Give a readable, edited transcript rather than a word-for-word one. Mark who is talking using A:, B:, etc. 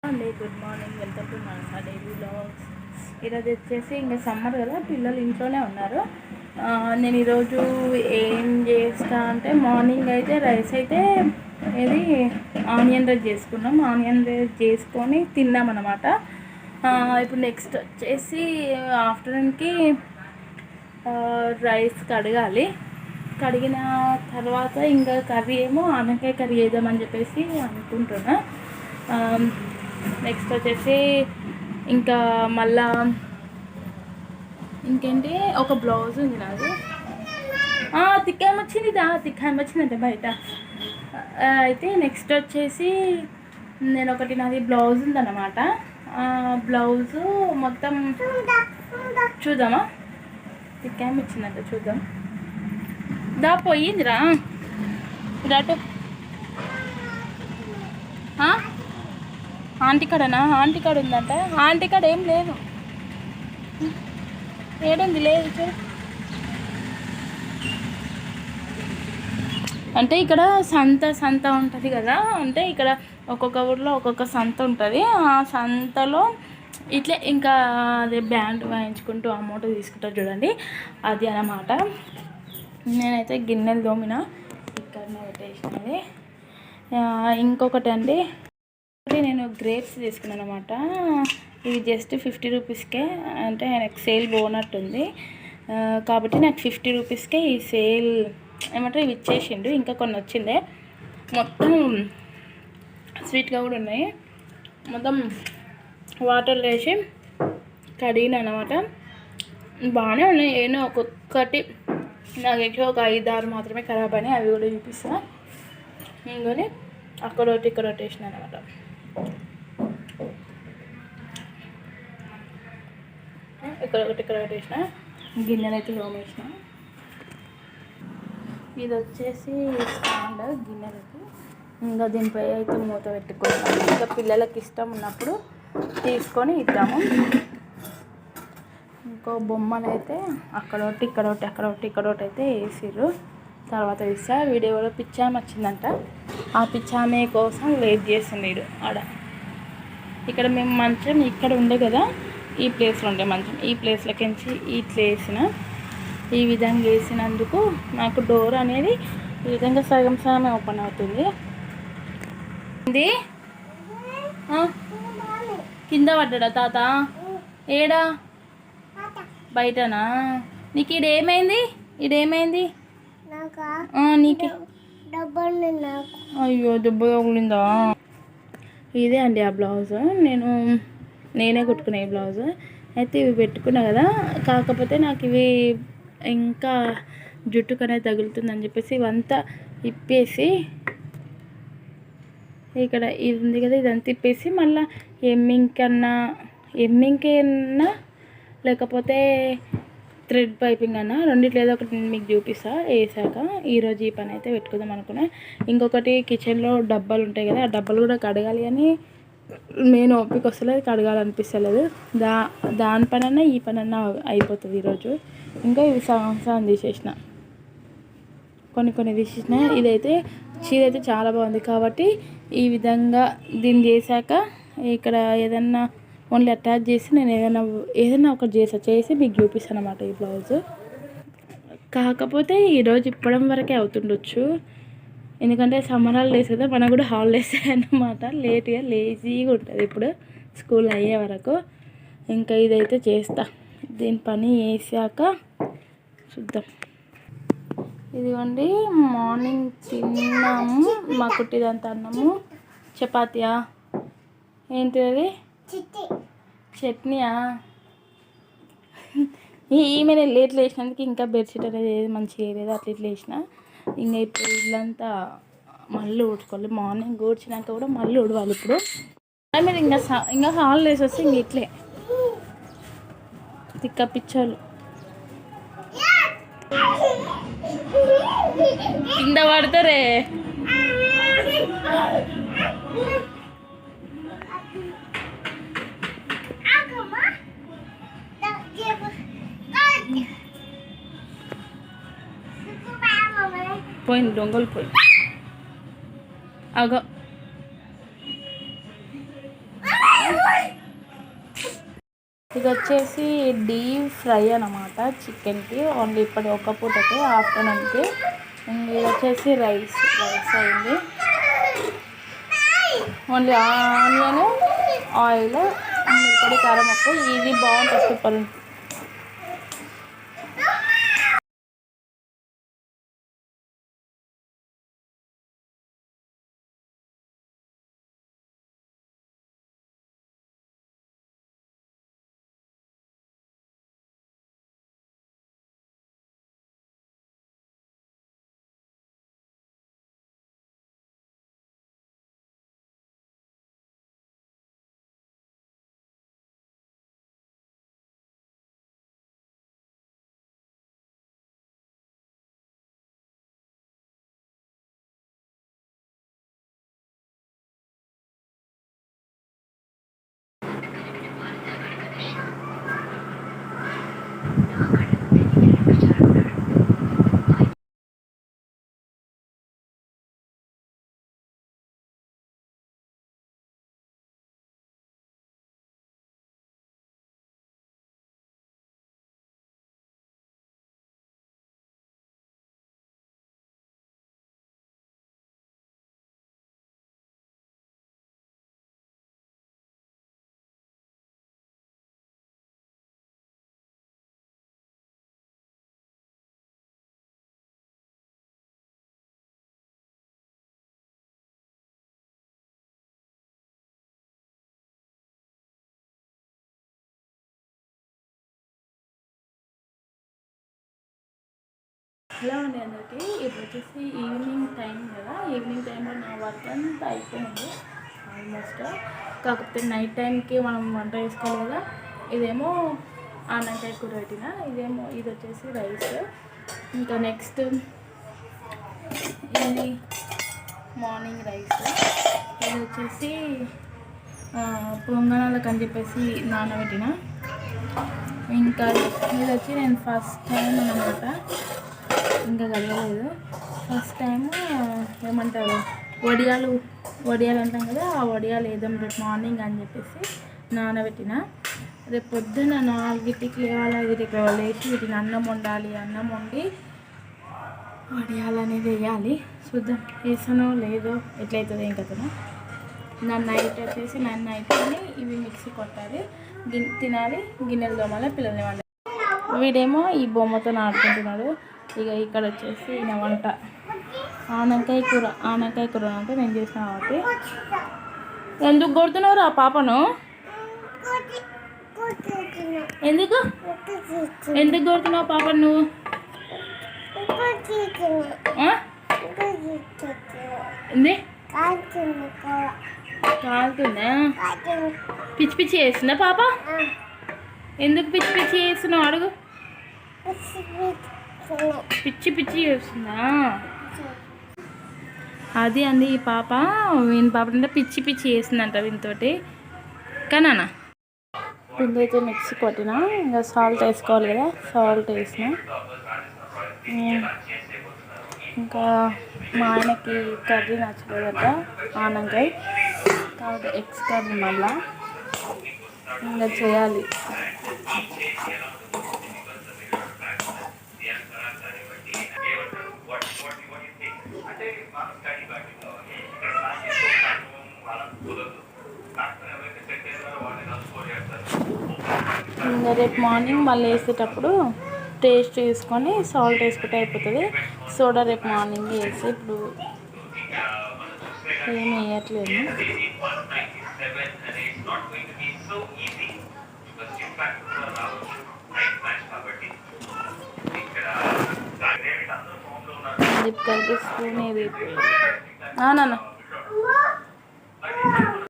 A: అండి good morning, welcome to Manasa daily vlogs. ఈరోజు వచ్చేసి ఇంకా సమ్మర్ కదా, పిల్లలు ఇంట్లోనే ఉన్నారు. నేను ఈరోజు ఏం చేస్తా అంటే మార్నింగ్ అయితే రైస్ అయితే ఇది ఆనియన్ రైస్ చేసుకున్నాం. ఆనియన్ రైస్ చేసుకొని తిన్నాం అన్నమాట. ఇప్పుడు నెక్స్ట్ వచ్చేసి ఆఫ్టర్నూన్కి రైస్ కడగాలి. కడిగిన తర్వాత ఇంకా కర్రీ ఏమో ఆనకాయ కర్రీ వేద్దామని చెప్పేసి అనుకుంటున్నా. నెక్స్ట్ వచ్చేసి ఇంకా మళ్ళా ఇంకేంటి, ఒక బ్లౌజ్ ఉంది నాది. తిక్కాయం వచ్చిందంటే బయట. అయితే నెక్స్ట్ వచ్చేసి నేను నాది బ్లౌజ్ ఉందన్నమాట. బ్లౌజు మొత్తం చూద్దామా, తిక్కాయం వచ్చిందంట చూద్దాం. పోయిందిరా ఇటు. ఆంటీ కాడనా? ఆంటీ కాడ ఉందంట. ఆంటీ కాడ ఏం లేదు. ఏడుంది? లేదు చూడు. అంటే ఇక్కడ సంత ఉంటుంది కదా, అంటే ఇక్కడ ఒక్కొక్క ఊర్లో ఒక్కొక్క సంత ఉంటుంది. ఆ సంతలో ఇట్లే ఇంకా అదే బ్యాండ్ వాయించుకుంటూ అమౌంట్ తీసుకుంటారు చూడండి, అది అన్నమాట. నేనైతే గిన్నెలు దోమిన ఇక్కడనే పెట్టేసినది. ఇంకొకటి అండి, నేను గ్రేప్స్ తీసుకున్నాను అనమాట. ఇది జస్ట్ 50 రూపీస్కే, అంటే ఆయనకు సేల్ పోనట్టుంది కాబట్టి నాకు 50 రూపీస్కే ఈ సేల్ ఏమంటారు ఇవి ఇచ్చేసిండు. ఇంకా కొన్ని వచ్చిందే, మొత్తం స్వీట్గా కూడా ఉన్నాయి. మొత్తం వాటర్ వేసి కడిగిన అనమాట. బాగానే ఉన్నాయి. ఏమో ఒక్కొక్కటి నాకు ఎక్కువ ఒక 5-6 మాత్రమే ఖరాబ్ అయినాయి. అవి కూడా చూపిస్తాను. ఇంకొని అక్కడొకటి ఇక్కడొకటి వేసిన అనమాట. ఇక్కడ వేసిన గిన్నెలు అయితే వేసిన. ఇది వచ్చేసి స్టాండ్ గిన్నెలకి. ఇంకా దీనిపై అయితే మూత పెట్టుకుంటాము. ఇంకా పిల్లలకి ఇష్టం ఉన్నప్పుడు తీసుకొని ఇద్దాము. ఇంకో బొమ్మలు అయితే అక్కడొకటి అయితే వేసిర్రు. తర్వాత ఇస్తా. వీడియోలో పిచ్చామ వచ్చిందంట. ఆ పిచ్చామే కోసం వెయిట్ చేసిండు ఆడ. ఇక్కడ మేము మంచం ఇక్కడ ఉండే కదా, ఈ ప్లేస్లో ఉండే మంచం, ఈ ప్లేస్లోకించి ఇట్లా వేసిన. ఈ విధంగా వేసినందుకు నాకు డోర్ అనేది ఈ విధంగా సగం సగమే ఓపెన్ అవుతుంది. ఇది కింద పడ్డా తాత? ఏడా? బయటనా? నీకు ఇడేమైంది? నీకే? అయ్యో, దెబ్బ తగిలిందా? ఇదే అండి ఆ బ్లౌజ్. నేనే కుట్టుకునే ఈ బ్లౌజ్. అయితే ఇవి పెట్టుకున్నా కదా, కాకపోతే నాకు ఇవి ఇంకా జుట్టుకు అనేది తగులుతుందని చెప్పేసి ఇవంతా ఇప్పేసి, ఇక్కడ ఇది ఉంది కదా, ఇదంతా ఇప్పేసి మళ్ళీ ఎమ్మింకన్నా లేకపోతే థ్రెడ్ పైపింగ్ అన్నా, రెండిట్లో ఏదో ఒకటి మీకు చూపిస్తా వేసాక. ఈరోజు ఈ పని అయితే పెట్టుకుందాం అనుకున్నా. ఇంకొకటి కిచెన్లో డబ్బాలు ఉంటాయి కదా, ఆ డబ్బాలు కూడా కడగాలి అని నేను ఓపిక వస్తలేదు, కడగాలనిపిస్తలేదు. దాని పనన్నా ఈ పనన్నా అయిపోతుంది ఈరోజు. ఇంకా ఇవి సగం తీసేసిన, కొన్ని తీసేసిన. ఇదైతే చీర అయితే చాలా బాగుంది కాబట్టి ఈ విధంగా దీన్ని చేశాక ఇక్కడ ఏదన్నా ఓన్లీ అటాచ్ చేసి నేను ఏదైనా ఒకటి చేసి మీకు చూపిస్తాను అన్నమాట ఈ బ్లౌజ్. కాకపోతే ఈరోజు ఇప్పడం వరకే అవుతుండొచ్చు, ఎందుకంటే సమ్మర్ హాలిడేస్ కదా, మనకు కూడా హాలిడేస్ అన్నమాట. లేజీగా ఉంటుంది ఇప్పుడు స్కూల్ అయ్యే వరకు. ఇంకా ఇదైతే చేస్తా, దీని పని వేసాక చూద్దాం. ఇదిగోండి, మార్నింగ్ తిన్నాము. మా కుట్టిదంతా అన్నము, చపాతీయా ఏంటి అది, చట్నీయా. ఈమె లేట్లు వేసినందుకు ఇంకా బెడ్షీట్ అనేది ఏది మంచిగా వేయలేదు, అట్లా ఇట్లా వేసిన. ఇంకా ఇప్పుడు ఇల్లంతా మళ్ళీ ఊడ్చుకోవాలి. మార్నింగ్ ఊడ్చినాక కూడా మళ్ళీ ఊడవాలి. ఇప్పుడు మీరు ఇంకా హాలిడేస్ వస్తే ఇంక ఇట్లే తిక్క పిచ్చోళ్ళు కింద పడతారే. పోయింది దొంగలు పోయి. అగో ఇది వచ్చేసి డీప్ ఫ్రై అన్నమాట చికెన్కి, ఓన్లీ ఇప్పుడు ఒక పూటకి ఆఫ్టర్నూన్కి. ఇది వచ్చేసి రైస్ అయింది. ఓన్లీ ఆనియన్, ఆయిల్, మిరపొడి, కారం, ఉప్పు. ఇది బాగుంటుంది, సూపర్ ఉంటుంది. హలో అండి అందరికీ. ఇప్పుడు వచ్చేసి ఈవినింగ్ టైం కదా, ఈవినింగ్ టైంలో నా వర్క్ అంతా అయిపోయింది ఆల్మోస్ట్. కాకపోతే నైట్ టైంకి మనం వంట చేసుకోవాలి కదా. ఇదేమో ఆనకాయ కూర పెట్టిన, ఇది వచ్చేసి రైస్. ఇంకా నెక్స్ట్ ఇది మార్నింగ్ రైస్. ఇది వచ్చేసి పొంగనాలకు అని చెప్పేసి నానబెట్టిన. ఇంకా ఇది వచ్చి నేను ఫస్ట్ టైం అన్నమాట, ఇంకా కలగలేదు. ఫస్ట్ టైము ఏమంటారు, వడియాలు అంటాం కదా, ఆ వడియాలు వేద్దాం రేపు మార్నింగ్ అని చెప్పేసి నానబెట్టిన. రేపు పొద్దున్న 4కి లేవాలి, 5కి లేచి వీటిని అన్నం వండాలి. అన్నం వండి వడియాలు అనేది వేయాలి. చూద్దాం వేసానో లేదో, ఎట్లయితుందో ఏం కథనో. నైట్ వచ్చేసి నైట్ని ఇవి మిక్సీ కొట్టాలి, తినాలి, గిన్నెలు దోమాలి, పిల్లల్ని వండాలి. వీడేమో ఈ బొమ్మతో ఆడుకుంటున్నాడు. ఇక ఇక్కడ వచ్చేసి ఈయన వంట ఆనకాయ కూర అంటే నేను చేసిన కాబట్టి. ఎందుకు కొడుతున్నావు రా పాపను? ఎందుకు కొడుతున్నావు పాపను నువ్వు? ఏంది కాలుతుందా? పిచ్చి పిచ్చి చేస్తుందా పాప? ఎందుకు పిచ్చి పిచ్చి చేస్తున్నావు అడుగు. పిచ్చి పిచ్చి చేస్తుందా? అది అంది ఈ పాప. వీని పాప అంటే పిచ్చి పిచ్చి చేస్తుందంట వీనితోటి. కానా పిండి అయితే మిక్సీ కొట్టిన, ఇంకా సాల్ట్ వేసుకోవాలి కదా, సాల్ట్ వేసిన. ఇంకా మా ఆయనకి కర్రీ నచ్చలేదట, ఆనకాయ కాబట్టి ఎగ్స్ కర్రీ మళ్ళా ఇంకా చేయాలి. ఇంకా రేపు మార్నింగ్ మళ్ళీ వేసేటప్పుడు టేస్ట్ వేసుకొని సాల్ట్ వేసుకుంటే అయిపోతుంది. సోడా రేపు మార్నింగ్ వేసి ఇప్పుడు ఏమి వేయట్లేదు. కలిపి స్పూన్ ఏది నాన్న